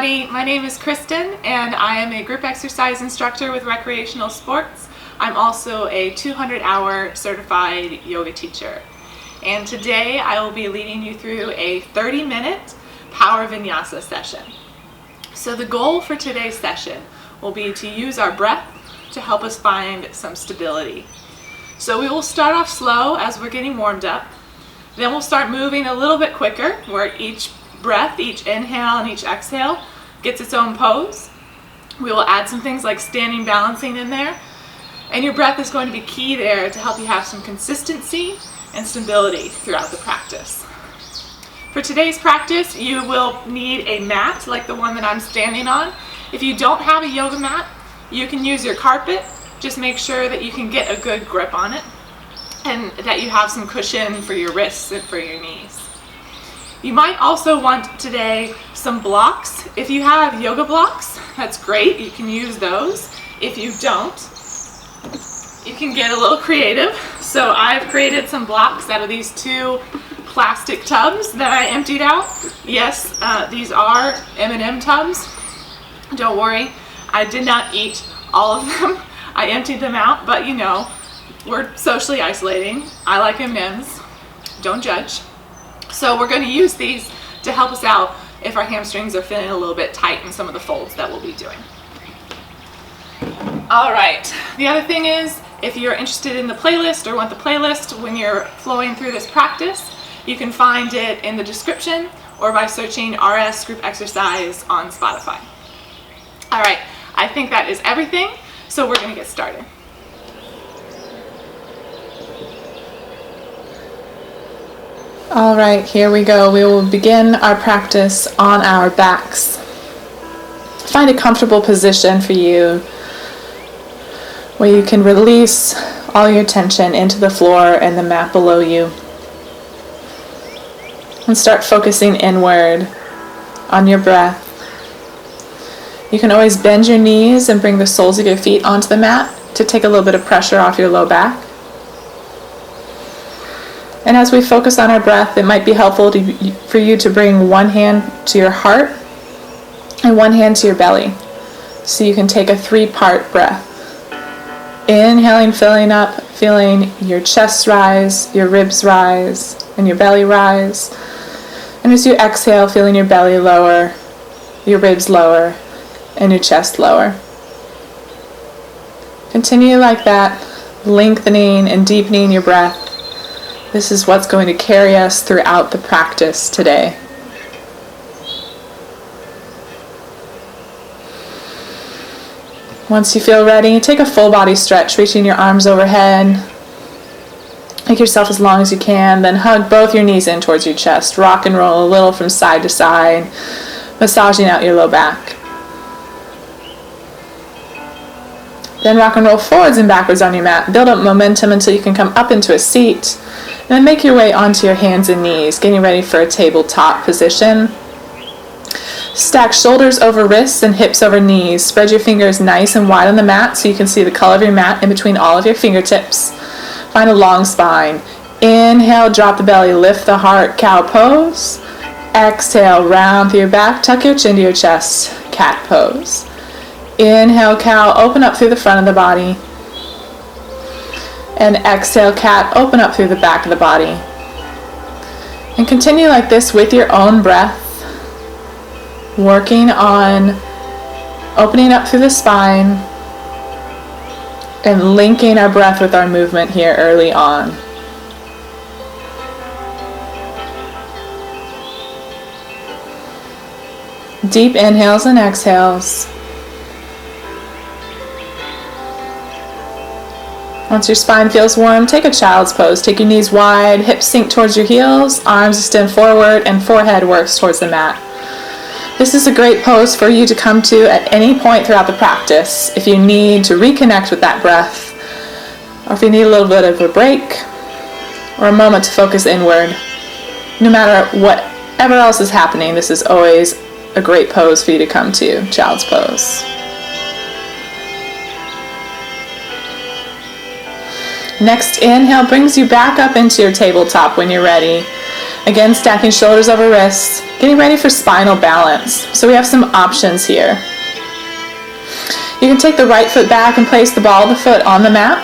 everybody. My name is Kristen and I am a group exercise instructor with Recreational Sports. I'm also a 200-hour certified yoga teacher. And today I will be leading you through a 30-minute power vinyasa session. So the goal for today's session will be to use our breath to help us find some stability. So we will start off slow as we're getting warmed up. Then we'll start moving a little bit quicker, where each breath, each inhale and each exhale gets its own pose. We will add some things like standing balancing in there. And your breath is going to be key there to help you have some consistency and stability throughout the practice. For today's practice, you will need a mat like the one that I'm standing on. If you don't have a yoga mat, you can use your carpet. Just make sure that you can get a good grip on it and that you have some cushion for your wrists and for your knees. You might also want today some blocks. If you have yoga blocks, that's great. You can use those. If you don't, you can get a little creative. So I've created some blocks out of these two plastic tubs that I emptied out. Yes, these are M&M tubs. Don't worry, I did not eat all of them. I emptied them out, but you know, we're socially isolating. I like M&Ms. Don't judge. So we're going to use these to help us out if our hamstrings are feeling a little bit tight in some of the folds that we'll be doing. All right, the other thing is, if you're interested in the playlist or want the playlist when you're flowing through this practice, you can find it in the description or by searching RS Group Exercise on Spotify. All right, I think that is everything, so we're going to get started. All right, here we go. We will begin our practice on our backs. Find a comfortable position for you where you can release all your tension into the floor and the mat below you. And start focusing inward on your breath. You can always bend your knees and bring the soles of your feet onto the mat to take a little bit of pressure off your low back. And as we focus on our breath, it might be helpful for you to bring one hand to your heart and one hand to your belly. So you can take a 3-part breath. Inhaling, filling up, feeling your chest rise, your ribs rise, and your belly rise. And as you exhale, feeling your belly lower, your ribs lower, and your chest lower. Continue like that, lengthening and deepening your breath. This is what's going to carry us throughout the practice today. Once you feel ready, take a full body stretch, reaching your arms overhead. Make yourself as long as you can, then hug both your knees in towards your chest. Rock and roll a little from side to side, massaging out your low back. Then rock and roll forwards and backwards on your mat. Build up momentum until you can come up into a seat. And then make your way onto your hands and knees, getting ready for a tabletop position. Stack shoulders over wrists and hips over knees. Spread your fingers nice and wide on the mat so you can see the color of your mat in between all of your fingertips. Find a long spine. Inhale, drop the belly, lift the heart, cow pose. Exhale, round through your back, tuck your chin to your chest, cat pose. Inhale, cow, open up through the front of the body. And exhale, cat, open up through the back of the body. And continue like this with your own breath, working on opening up through the spine and linking our breath with our movement here early on. Deep inhales and exhales. Once your spine feels warm, take a child's pose. Take your knees wide, hips sink towards your heels, arms extend forward, and forehead works towards the mat. This is a great pose for you to come to at any point throughout the practice if you need to reconnect with that breath, or if you need a little bit of a break, or a moment to focus inward. No matter whatever else is happening, this is always a great pose for you to come to, child's pose. Next inhale brings you back up into your tabletop when you're ready. Again, stacking shoulders over wrists, getting ready for spinal balance. So we have some options here. You can take the right foot back and place the ball of the foot on the mat.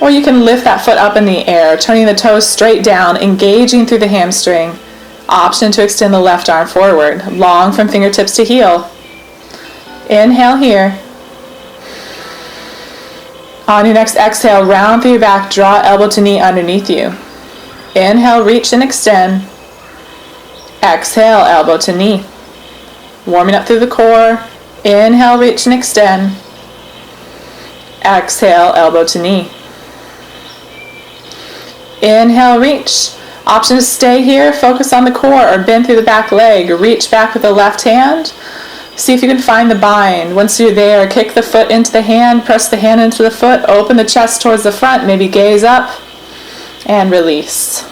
Or you can lift that foot up in the air, turning the toes straight down, engaging through the hamstring. Option to extend the left arm forward, long from fingertips to heel. Inhale here. On your next exhale, round through your back, draw elbow to knee underneath you. Inhale, reach and extend. Exhale, elbow to knee. Warming up through the core. Inhale, reach and extend. Exhale, elbow to knee. Inhale, reach. Option to stay here, focus on the core, or bend through the back leg. Reach back with the left hand. See if you can find the bind. Once you're there, kick the foot into the hand, press the hand into the foot, open the chest towards the front, maybe gaze up, and release.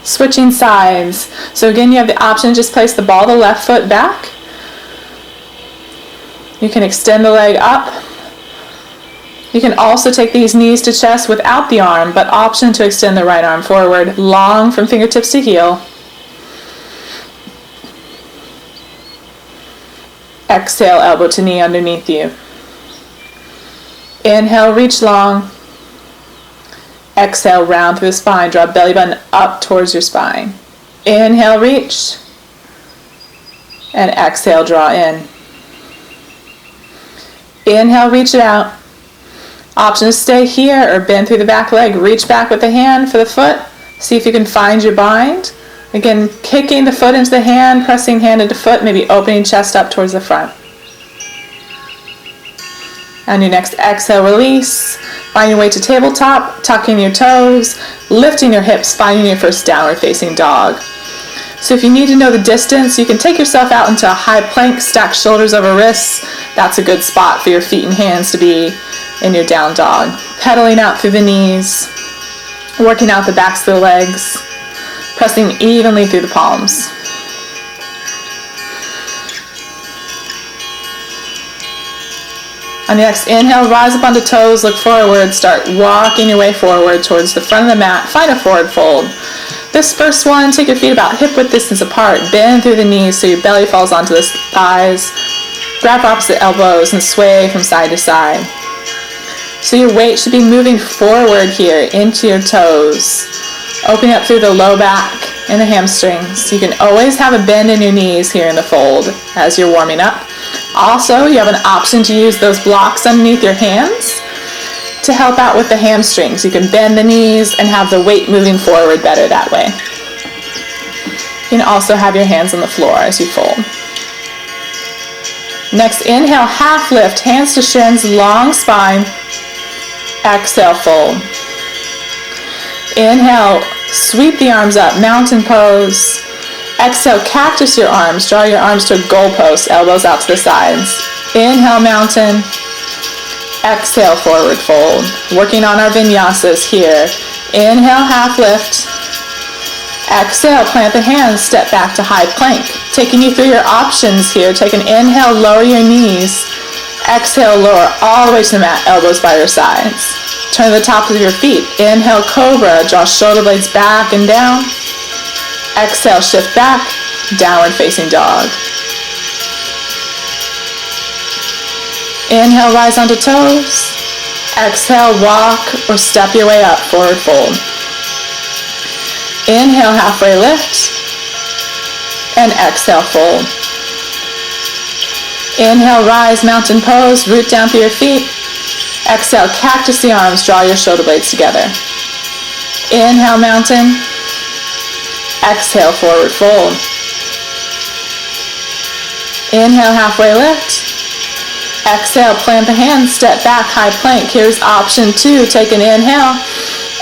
Switching sides. So again, you have the option to just place the ball of the left foot back. You can extend the leg up. You can also take these knees to chest without the arm, but option to extend the right arm forward, long from fingertips to heel. Exhale, elbow to knee underneath you. Inhale, reach long. Exhale, round through the spine, draw belly button up towards your spine. Inhale, reach. And exhale, draw in. Inhale, reach it out. Option to stay here or bend through the back leg. Reach back with the hand for the foot. See if you can find your bind. Again, kicking the foot into the hand, pressing hand into foot, maybe opening chest up towards the front. On your next exhale, release. Find your way to tabletop, tucking your toes, lifting your hips, finding your first downward facing dog. So if you need to know the distance, you can take yourself out into a high plank, stack shoulders over wrists. That's a good spot for your feet and hands to be in your down dog. Pedaling out through the knees, working out the backs of the legs, pressing evenly through the palms. On the next inhale, rise up onto toes, look forward, start walking your way forward towards the front of the mat. Find a forward fold. This first one, take your feet about hip width distance apart, bend through the knees so your belly falls onto the thighs. Grab opposite elbows and sway from side to side. So your weight should be moving forward here into your toes, opening up through the low back and the hamstrings. You can always have a bend in your knees here in the fold as you're warming up. Also, you have an option to use those blocks underneath your hands to help out with the hamstrings. You can bend the knees and have the weight moving forward better that way. You can also have your hands on the floor as you fold. Next, inhale, half lift, hands to shins, long spine. Exhale, fold. Inhale, sweep the arms up, mountain pose. Exhale, cactus your arms, draw your arms to a goalpost, elbows out to the sides. Inhale, mountain. Exhale, forward fold. Working on our vinyasas here. Inhale, half lift. Exhale, plant the hands, step back to high plank. Taking you through your options here. Take an inhale, lower your knees. Exhale, lower all the way to the mat, elbows by your sides. Turn the tops of your feet. Inhale, cobra, draw shoulder blades back and down. Exhale, shift back, downward facing dog. Inhale, rise onto toes. Exhale, walk or step your way up, forward fold. Inhale, halfway lift. And exhale, fold. Inhale, rise, mountain pose, root down through your feet. Exhale, cactus the arms, draw your shoulder blades together. Inhale, mountain. Exhale, forward fold. Inhale, halfway lift. Exhale, plant the hands, step back, high plank. Here's option 2. Take an inhale.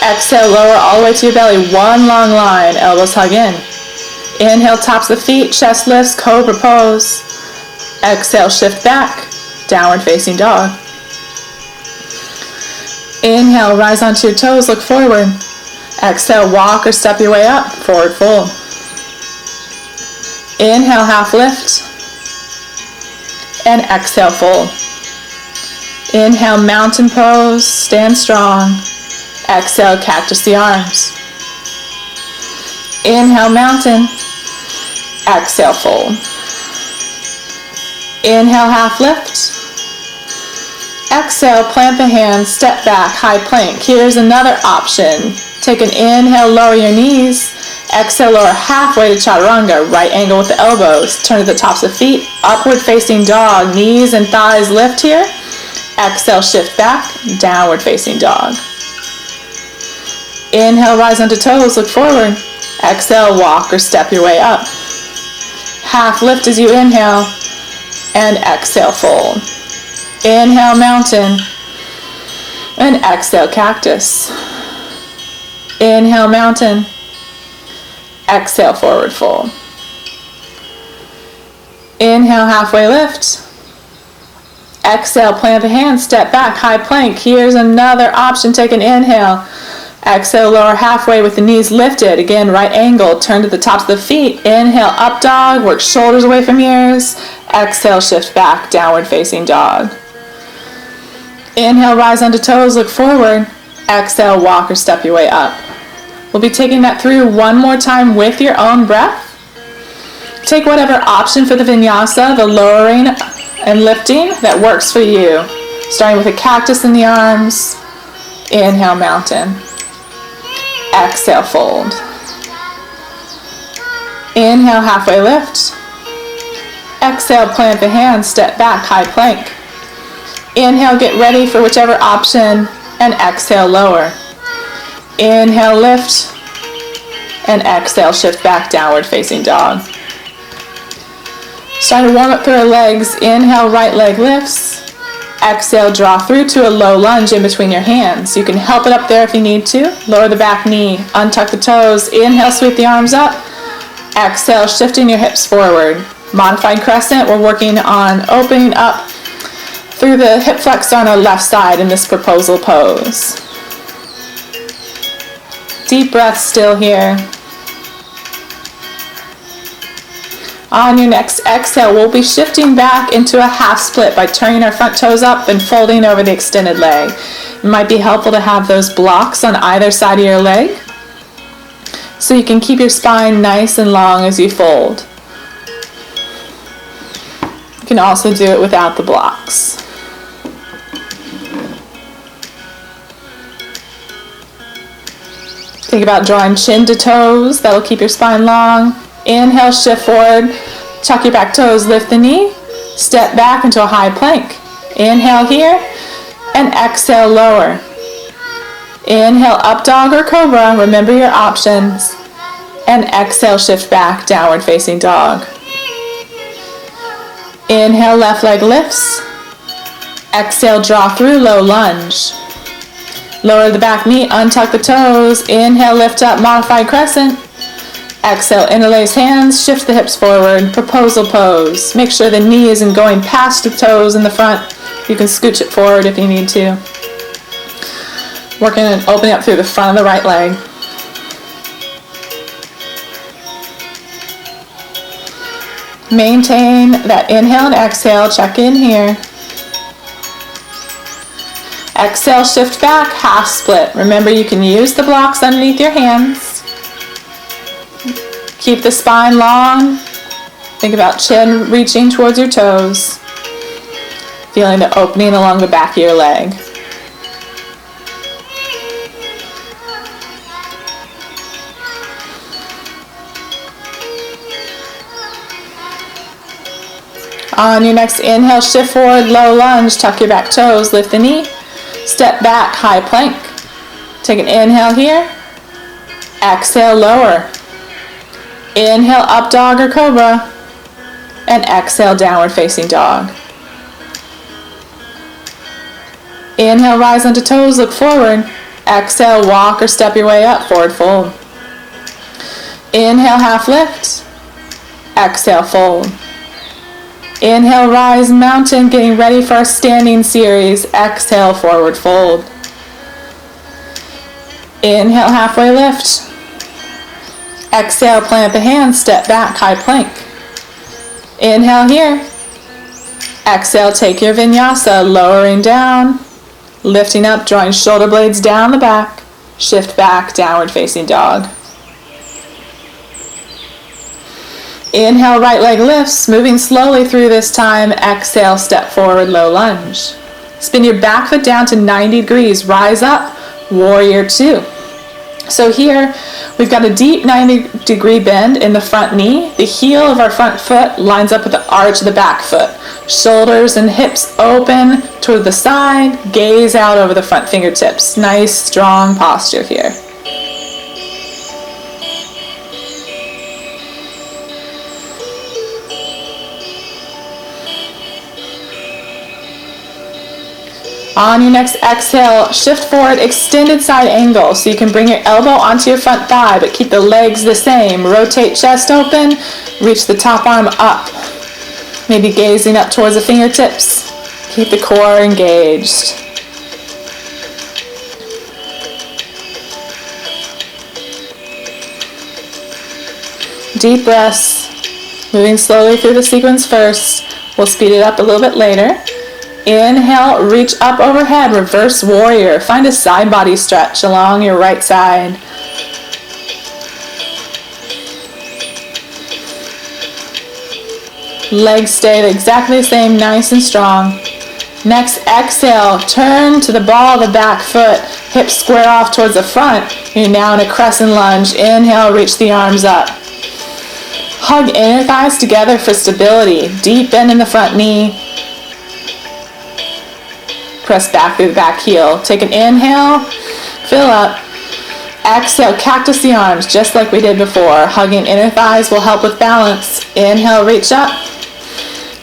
Exhale, lower all the way to your belly. One long line, elbows hug in. Inhale, tops of the feet, chest lifts, cobra pose. Exhale, shift back, downward facing dog. Inhale, rise onto your toes, look forward. Exhale, walk or step your way up, forward fold. Inhale, half lift. And exhale, fold. Inhale, mountain pose, stand strong. Exhale, cactus the arms. Inhale, mountain. Exhale, fold. Inhale, half lift. Exhale, plant the hands, step back, high plank. Here's another option. Take an inhale, lower your knees. Exhale, lower halfway to chaturanga, right angle with the elbows. Turn to the tops of the feet, upward facing dog. Knees and thighs lift here. Exhale, shift back, downward facing dog. Inhale, rise onto toes, look forward. Exhale, walk or step your way up. Half lift as you inhale, and exhale, fold. Inhale, mountain, and exhale, cactus. Inhale, mountain. Exhale, forward fold. Inhale, halfway lift. Exhale, plant the hands, step back, high plank. Here's another option. Take an inhale. Exhale, lower halfway with the knees lifted. Again, right angle. Turn to the tops of the feet. Inhale, up dog. Work shoulders away from ears. Exhale, shift back, downward facing dog. Inhale, rise onto toes, look forward. Exhale, walk or step your way up. We'll be taking that through one more time with your own breath. Take whatever option for the vinyasa, the lowering and lifting that works for you. Starting with a cactus in the arms. Inhale, mountain. Exhale, fold. Inhale, halfway lift. Exhale, plant the hands, step back, high plank. Inhale, get ready for whichever option, and exhale, lower. Inhale, lift, and exhale, shift back, downward facing dog. Start to warm up through our legs. Inhale, right leg lifts. Exhale, draw through to a low lunge in between your hands. You can help it up there if you need to. Lower the back knee, untuck the toes. Inhale, sweep the arms up. Exhale, shifting your hips forward. Modified crescent, we're working on opening up through the hip flexor on our left side in this proposal pose. Deep breath still here. On your next exhale, we'll be shifting back into a half split by turning our front toes up and folding over the extended leg. It might be helpful to have those blocks on either side of your leg so you can keep your spine nice and long as you fold. You can also do it without the blocks. Think about drawing chin to toes. That'll keep your spine long. Inhale, shift forward. Tuck your back toes, lift the knee. Step back into a high plank. Inhale here, and exhale, lower. Inhale, up dog or cobra. Remember your options. And exhale, shift back, downward facing dog. Inhale, left leg lifts. Exhale, draw through, low lunge. Lower the back knee, untuck the toes. Inhale, lift up, modified crescent. Exhale, interlace hands, shift the hips forward, proposal pose. Make sure the knee isn't going past the toes in the front. You can scooch it forward if you need to. Working and opening up through the front of the right leg. Maintain that inhale and exhale, check in here. Exhale, shift back, half split. Remember, you can use the blocks underneath your hands. Keep the spine long. Think about chin reaching towards your toes. Feeling the opening along the back of your leg. On your next inhale, shift forward, low lunge, tuck your back toes, lift the knee. Step back, high plank. Take an inhale here. Exhale, lower. Inhale, up dog or cobra. And exhale, downward facing dog. Inhale, rise onto toes, look forward. Exhale, walk or step your way up, forward fold. Inhale, half lift. Exhale, fold. Inhale, rise, mountain, getting ready for our standing series. Exhale, forward fold. Inhale, halfway lift. Exhale, plant the hands, step back, high plank. Inhale here. Exhale, take your vinyasa, lowering down, lifting up, drawing shoulder blades down the back, shift back, downward facing dog. Inhale, right leg lifts, moving slowly through this time. Exhale, step forward, low lunge. Spin your back foot down to 90 degrees. Rise up, warrior two. So here, we've got a deep 90-degree bend in the front knee. The heel of our front foot lines up with the arch of the back foot. Shoulders and hips open toward the side. Gaze out over the front fingertips. Nice, strong posture here. On your next exhale, shift forward, extended side angle. So you can bring your elbow onto your front thigh, but keep the legs the same. Rotate chest open, reach the top arm up. Maybe gazing up towards the fingertips. Keep the core engaged. Deep breaths, moving slowly through the sequence first. We'll speed it up a little bit later. Inhale, reach up overhead, reverse warrior. Find a side body stretch along your right side. Legs stay exactly the same, nice and strong. Next, exhale, turn to the ball of the back foot. Hips square off towards the front. You're now in a crescent lunge. Inhale, reach the arms up. Hug inner thighs together for stability. Deep bend in the front knee. Press back through the back heel. Take an inhale, fill up. Exhale, cactus the arms, just like we did before. Hugging inner thighs will help with balance. Inhale, reach up.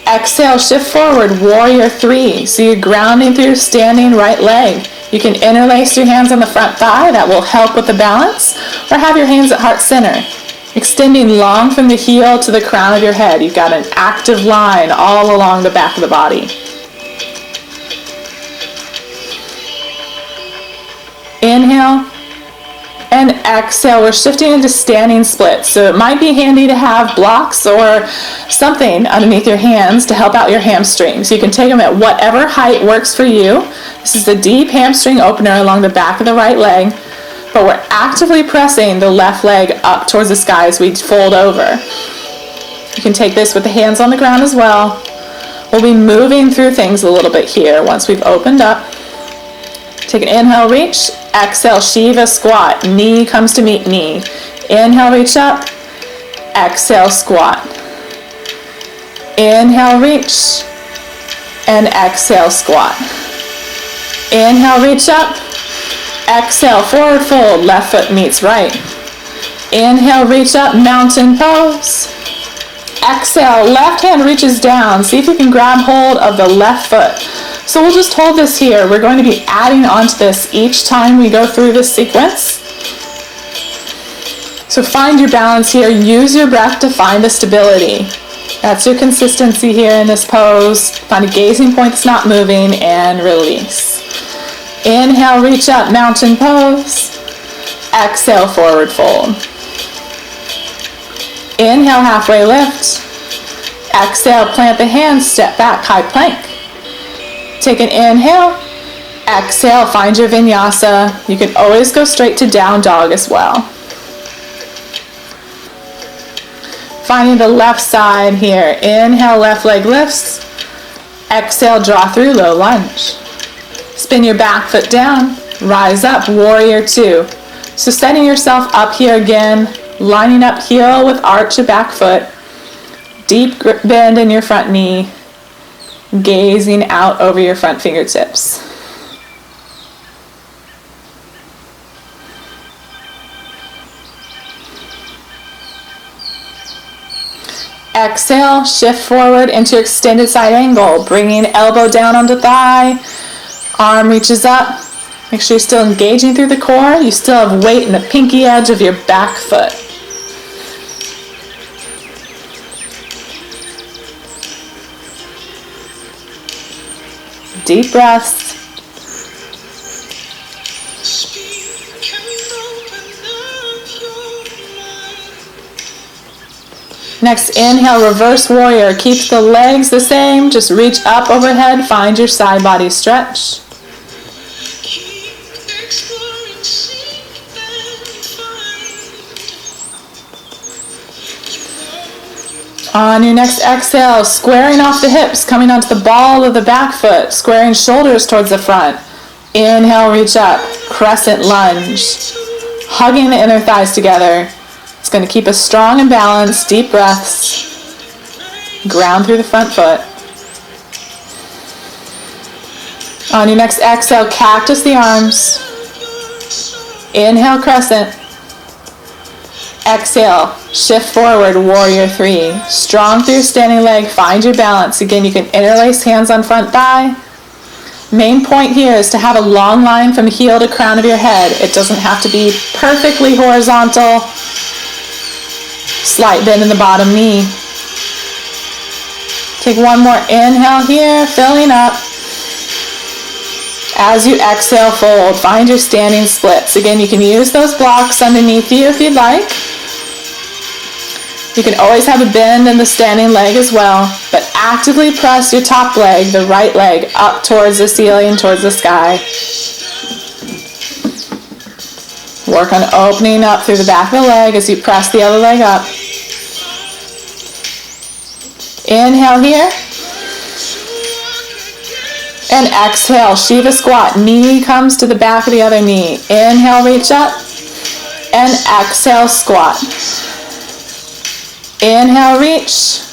Exhale, shift forward, warrior three. So you're grounding through your standing right leg. You can interlace your hands on the front thigh. That will help with the balance. Or have your hands at heart center. Extending long from the heel to the crown of your head. You've got an active line all along the back of the body. Inhale and exhale. We're shifting into standing splits. So it might be handy to have blocks or something underneath your hands to help out your hamstrings. You can take them at whatever height works for you. This is the deep hamstring opener along the back of the right leg, but we're actively pressing the left leg up towards the sky as we fold over. You can take this with the hands on the ground as well. We'll be moving through things a little bit here once we've opened up. Take an inhale, reach. Exhale, Shiva squat. Knee comes to meet knee. Inhale, reach up. Exhale, squat. Inhale, reach. And exhale, squat. Inhale, reach up. Exhale, forward fold. Left foot meets right. Inhale, reach up, mountain pose. Exhale, left hand reaches down. See if you can grab hold of the left foot. So we'll just hold this here. We're going to be adding on to this each time we go through this sequence. So find your balance here. Use your breath to find the stability. That's your consistency here in this pose. Find a gazing point that's not moving and release. Inhale, reach up, mountain pose. Exhale, forward fold. Inhale, halfway lift. Exhale, plant the hands, step back, high plank. Take an inhale, exhale, find your vinyasa. You can always go straight to down dog as well. Finding the left side here. Inhale, left leg lifts. Exhale, draw through, low lunge. Spin your back foot down, rise up, warrior two. So setting yourself up here again, lining up heel with arch of back foot. Deep bend in your front knee. Gazing out over your front fingertips. Exhale, shift forward into extended side angle, bringing elbow down onto thigh, arm reaches up. Make sure you're still engaging through the core. You still have weight in the pinky edge of your back foot. Deep breaths. Next, inhale, reverse warrior. Keep the legs the same. Just reach up overhead. Find your side body stretch. On your next exhale, squaring off the hips, coming onto the ball of the back foot, squaring shoulders towards the front. Inhale, reach up, crescent lunge, hugging the inner thighs together. It's going to keep us strong and balanced. Deep breaths. Ground through the front foot. On your next exhale, cactus the arms. Inhale, crescent. Exhale, shift forward, warrior three. Strong through your standing leg, find your balance. Again, you can interlace hands on front thigh. Main point here is to have a long line from heel to crown of your head. It doesn't have to be perfectly horizontal. Slight bend in the bottom knee. Take one more inhale here, filling up. As you exhale, fold. Find your standing splits. Again, you can use those blocks underneath you if you'd like. You can always have a bend in the standing leg as well, but actively press your top leg, the right leg, up towards the ceiling, towards the sky. Work on opening up through the back of the leg as you press the other leg up. Inhale here. And exhale, Shiva squat. Knee comes to the back of the other knee. Inhale, reach up. And exhale, squat. Inhale, reach.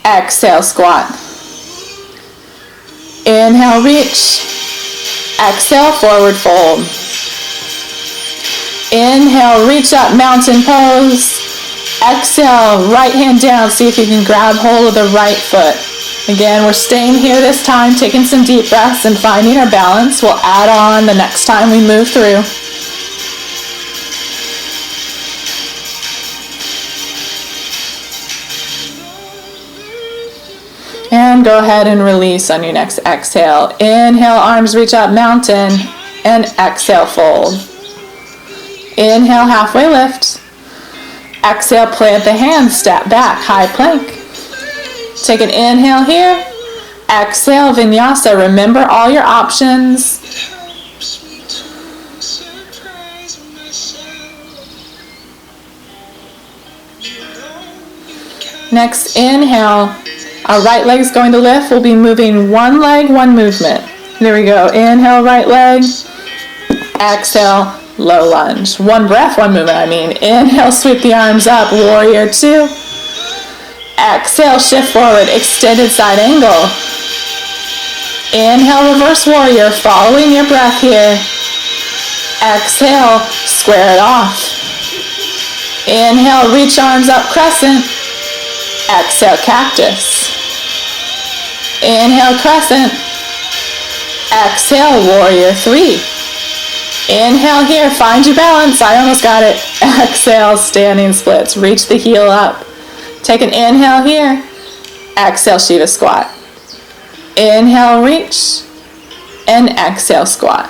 Exhale, squat. Inhale, reach. Exhale, forward fold. Inhale, reach up, mountain pose. Exhale, right hand down. See if you can grab hold of the right foot. Again, we're staying here this time, taking some deep breaths and finding our balance. We'll add on the next time we move through. And go ahead and release on your next exhale. Inhale, arms reach up, mountain, and exhale, fold. Inhale, halfway lift. Exhale, plant the hands, step back, high plank. Take an inhale here. Exhale, vinyasa. Remember all your options. Next, inhale. Our right leg's going to lift. We'll be moving one leg, one movement. There we go. Inhale, right leg. Exhale, low lunge. One breath, one movement, Inhale, sweep the arms up, warrior two. Exhale, shift forward, extended side angle. Inhale, reverse warrior, following your breath here. Exhale, square it off. Inhale, reach arms up, crescent. Exhale, cactus. Inhale, crescent. Exhale, warrior three. Inhale here, find your balance. I almost got it. Exhale, standing splits. Reach the heel up. Take an inhale here. Exhale, Shiva squat. Inhale, reach. And exhale, squat.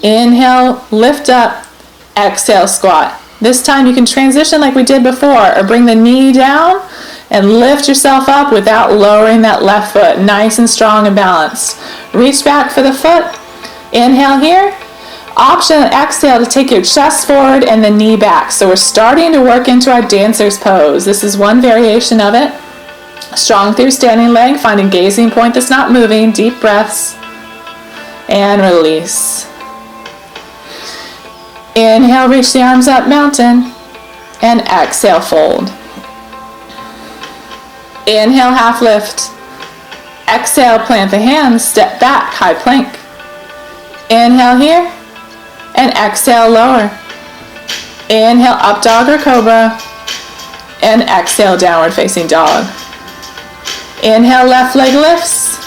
Inhale, lift up. Exhale, squat. This time you can transition like we did before, or bring the knee down and lift yourself up without lowering that left foot. Nice and strong and balanced. Reach back for the foot. Inhale here. Option, exhale to take your chest forward and the knee back. So we're starting to work into our dancer's pose. This is one variation of it. Strong through standing leg, find a gazing point that's not moving. Deep breaths. And release. Inhale, reach the arms up, mountain. And exhale, fold. Inhale, half lift. Exhale, plant the hands, step back, high plank. Inhale here. And exhale, lower. Inhale, up dog or cobra. And exhale, downward facing dog. Inhale, left leg lifts.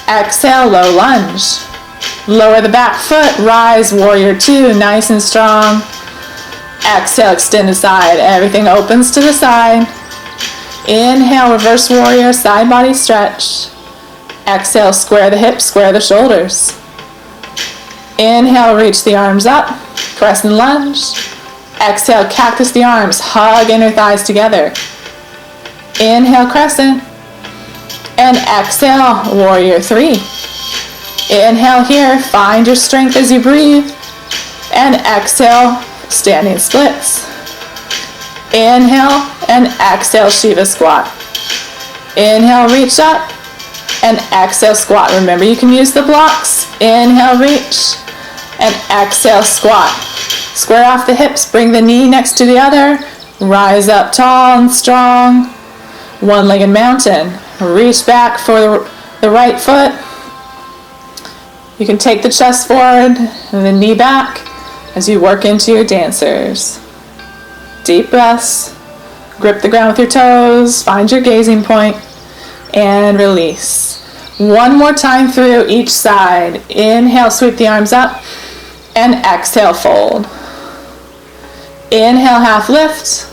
Exhale, low lunge. Lower the back foot, rise, warrior two, nice and strong. Exhale, extend the side. Everything opens to the side. Inhale, reverse warrior, side body stretch. Exhale, square the hips, square the shoulders. Inhale, reach the arms up, press and lunge. Exhale, cactus the arms, hug inner thighs together. Inhale, crescent. And exhale, warrior three. Inhale here, find your strength as you breathe. And exhale, standing splits. Inhale, and exhale, Shiva squat. Inhale, reach up, and exhale, squat. Remember, you can use the blocks. Inhale, reach, and exhale, squat. Square off the hips, bring the knee next to the other. Rise up tall and strong. One-legged mountain. Reach back for the right foot. You can take the chest forward and the knee back as you work into your dancers. Deep breaths. Grip the ground with your toes. Find your gazing point. And release. One more time through each side. Inhale, sweep the arms up. And exhale, fold. Inhale, half lift.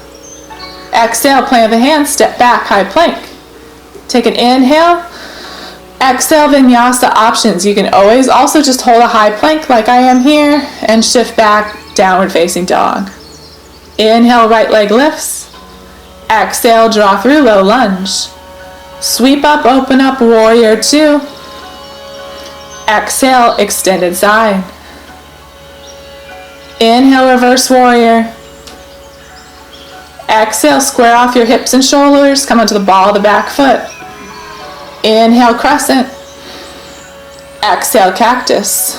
Exhale, plant the hands, step back, high plank. Take an inhale. Exhale, vinyasa options. You can always also just hold a high plank like I am here and shift back, downward facing dog. Inhale, right leg lifts. Exhale, draw through low lunge. Sweep up, open up, warrior two. Exhale, extended side. Inhale, reverse warrior. Exhale, square off your hips and shoulders. Come onto the ball of the back foot. Inhale, crescent. Exhale, cactus.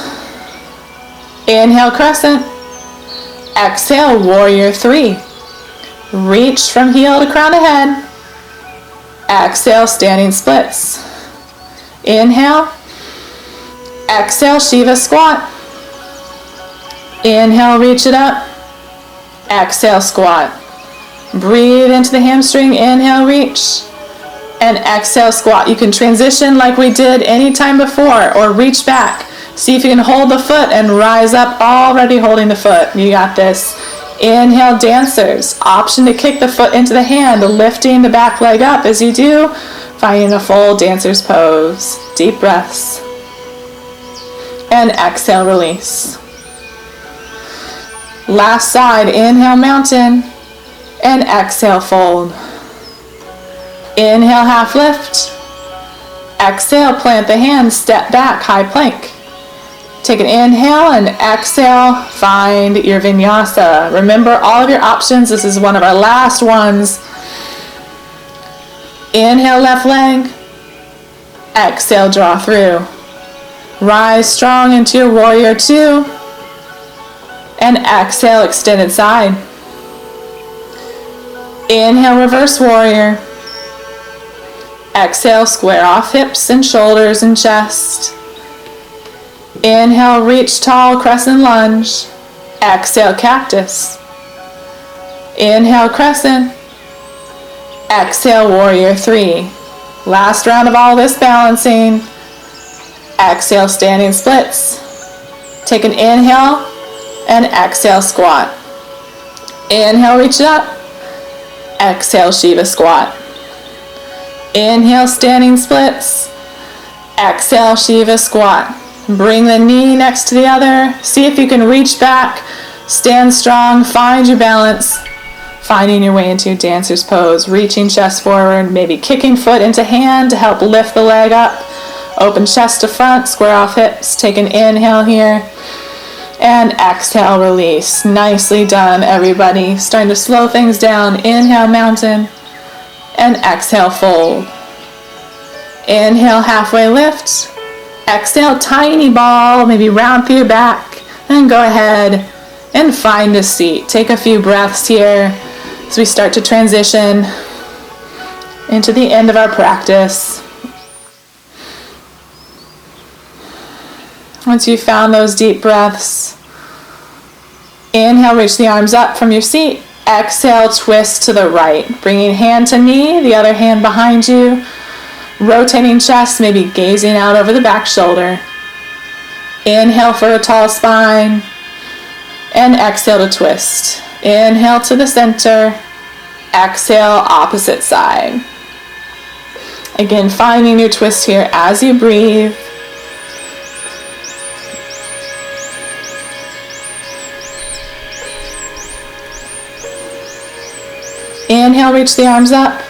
Inhale, crescent. Exhale, warrior three. Reach from heel to crown of head. Exhale, standing splits. Inhale. Exhale, Shiva squat. Inhale, reach it up. Exhale, squat. Breathe into the hamstring. Inhale, reach. And exhale, squat. You can transition like we did anytime before or reach back. See if you can hold the foot and rise up, already holding the foot. You got this. Inhale, dancers. Option to kick the foot into the hand, lifting the back leg up as you do, finding a full dancer's pose. Deep breaths. And exhale, release. Last side, inhale, mountain. And exhale, fold. Inhale, half lift. Exhale, plant the hands, step back, high plank. Take an inhale and exhale, find your vinyasa. Remember all of your options. This is one of our last ones. Inhale, left leg. Exhale, draw through. Rise strong into your warrior two. And exhale, extended side. Inhale, reverse warrior. Exhale, square off hips and shoulders and chest. Inhale, reach tall, crescent lunge. Exhale, cactus. Inhale, crescent. Exhale, warrior three. Last round of all this balancing. Exhale, standing splits. Take an inhale and exhale, squat. Inhale, reach it up. Exhale, Shiva squat. Inhale, standing splits. Exhale, Shiva squat. Bring the knee next to the other. See if you can reach back. Stand strong. Find your balance. Finding your way into your dancer's pose. Reaching chest forward. Maybe kicking foot into hand to help lift the leg up. Open chest to front. Square off hips. Take an inhale here. And exhale, release. Nicely done, everybody. Starting to slow things down. Inhale, mountain. And exhale, fold. Inhale, halfway lift. Exhale, tiny ball. Maybe round through your back. Then go ahead and find a seat. Take a few breaths here as we start to transition into the end of our practice. Once you've found those deep breaths, inhale, reach the arms up from your seat. Exhale, twist to the right. Bringing hand to knee, the other hand behind you. Rotating chest, maybe gazing out over the back shoulder. Inhale for a tall spine. And exhale to twist. Inhale to the center. Exhale, opposite side. Again, finding your twist here as you breathe. Inhale, reach the arms up.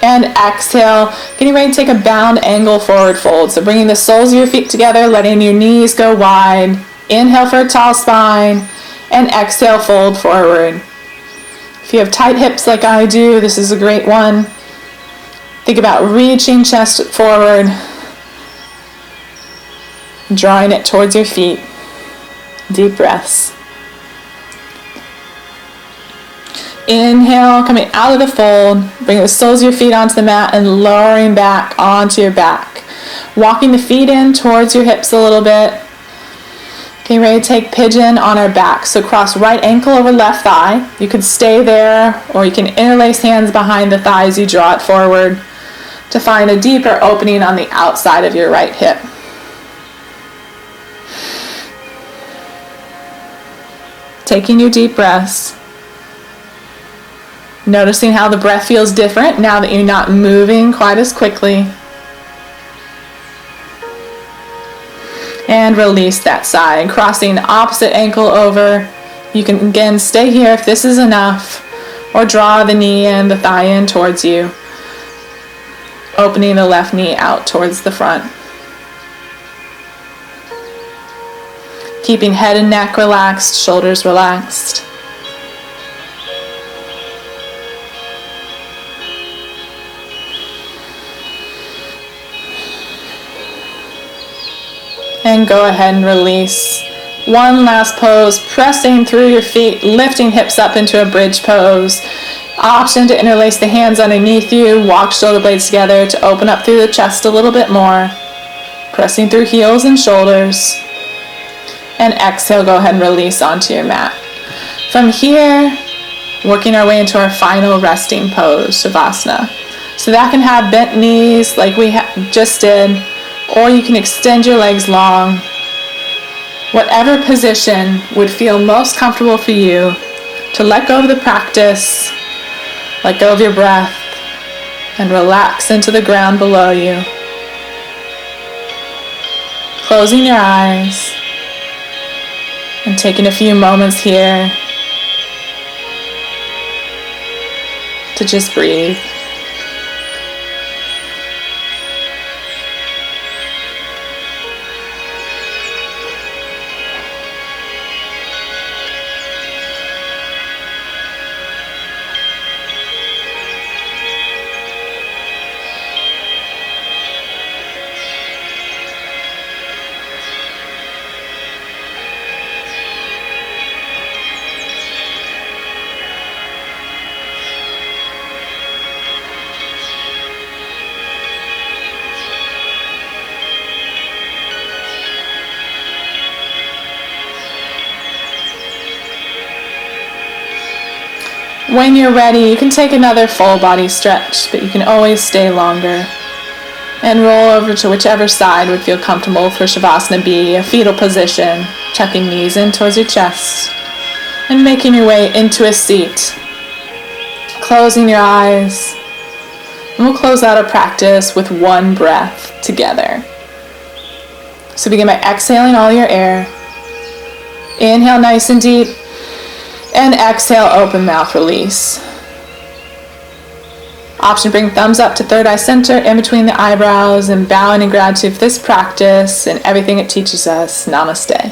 And exhale, getting ready to take a bound angle forward fold. So bringing the soles of your feet together, letting your knees go wide. Inhale for a tall spine. And exhale, fold forward. If you have tight hips like I do, this is a great one. Think about reaching chest forward, drawing it towards your feet. Deep breaths. Inhale, coming out of the fold, bring the soles of your feet onto the mat and lowering back onto your back. Walking the feet in towards your hips a little bit. Getting ready to take pigeon on our back. So cross right ankle over left thigh. You could stay there, or you can interlace hands behind the thighs. You draw it forward to find a deeper opening on the outside of your right hip. Taking your deep breaths. Noticing how the breath feels different now that you're not moving quite as quickly. And release that side. And crossing the opposite ankle over. You can again stay here if this is enough. Or draw the knee and the thigh in towards you. Opening the left knee out towards the front. Keeping head and neck relaxed, shoulders relaxed. And go ahead and release. One last pose, pressing through your feet, lifting hips up into a bridge pose. Option to interlace the hands underneath you, walk shoulder blades together to open up through the chest a little bit more. Pressing through heels and shoulders. And exhale, go ahead and release onto your mat. From here, working our way into our final resting pose, Shavasana. So that can have bent knees like we just did, or you can extend your legs long. Whatever position would feel most comfortable for you to let go of the practice, let go of your breath, and relax into the ground below you. Closing your eyes and taking a few moments here to just breathe. When you're ready, you can take another full body stretch, but you can always stay longer. And roll over to whichever side would feel comfortable for Shavasana B, a fetal position, tucking knees in towards your chest, and making your way into a seat. Closing your eyes. And we'll close out our practice with one breath together. So begin by exhaling all your air. Inhale nice and deep. And exhale, open mouth, release. Option, bring thumbs up to third eye center in between the eyebrows and bowing in gratitude for this practice and everything it teaches us. Namaste.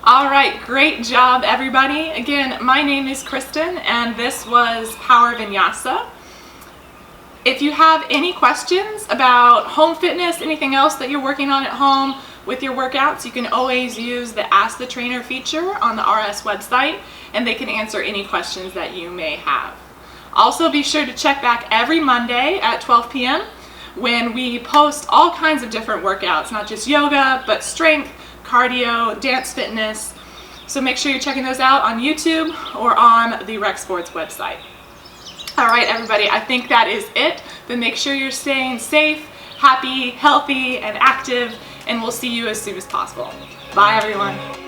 All right, great job, everybody. Again, my name is Kristen, and this was Power Vinyasa. If you have any questions about home fitness, anything else that you're working on at home with your workouts, you can always use the Ask the Trainer feature on the RS website, and they can answer any questions that you may have. Also, be sure to check back every Monday at 12 p.m. when we post all kinds of different workouts, not just yoga, but strength, cardio, dance fitness. So make sure you're checking those out on YouTube or on the Rec Sports website. All right, everybody, I think that is it. But make sure you're staying safe, happy, healthy, and active, and we'll see you as soon as possible. Bye, everyone.